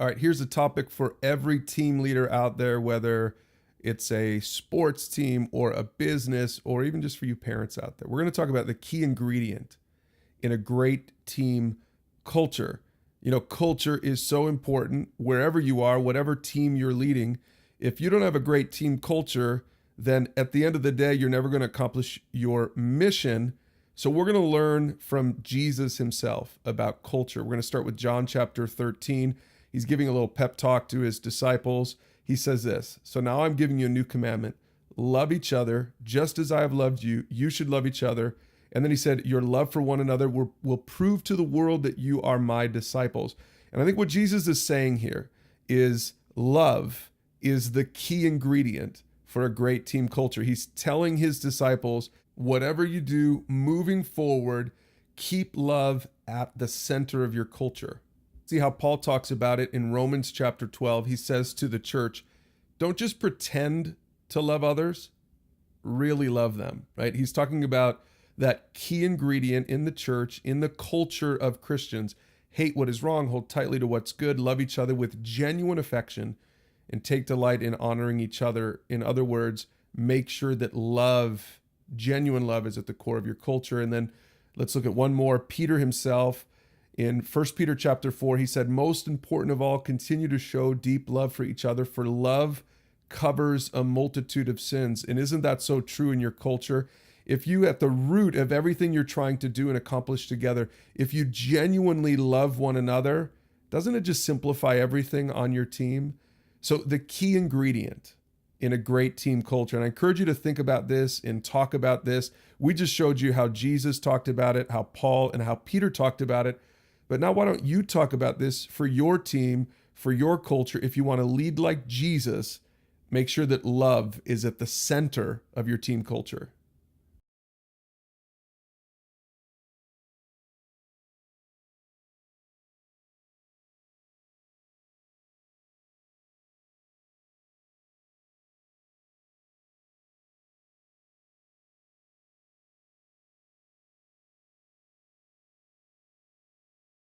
All right, here's a topic for every team leader out there, whether it's a sports team or a business, or even just for you parents out there. We're going to talk about the key ingredient in a great team culture. You know, culture is so important wherever you are, whatever team you're leading. If you don't have a great team culture, then at the end of the day, you're never going to accomplish your mission. So we're going to learn from Jesus himself about culture. We're going to start with John chapter 13. He's giving a little pep talk to his disciples. He says this, "So now I'm giving you a new commandment. Love each other just as I have loved you. You should love each other." And then he said, "Your love for one another will prove to the world that you are my disciples." And I think what Jesus is saying here is love is the key ingredient for a great team culture. He's telling his disciples, whatever you do moving forward, keep love at the center of your culture. See how Paul talks about it in Romans chapter 12. He says to the church, don't just pretend to love others, really love them, right? He's talking about that key ingredient in the church, in the culture of Christians. Hate what is wrong, hold tightly to what's good, love each other with genuine affection, and take delight in honoring each other. In other words, make sure that love, genuine love, is at the core of your culture. And then let's look at one more. Peter himself, in 1 Peter chapter 4, he said, most important of all, continue to show deep love for each other, for love covers a multitude of sins. And isn't that so true in your culture? If you, at the root of everything you're trying to do and accomplish together, if you genuinely love one another, doesn't it just simplify everything on your team? So the key ingredient in a great team culture, and I encourage you to think about this and talk about this. We just showed you how Jesus talked about it, how Paul and how Peter talked about it. But now why don't you talk about this for your team, for your culture? If you want to lead like Jesus, make sure that love is at the center of your team culture.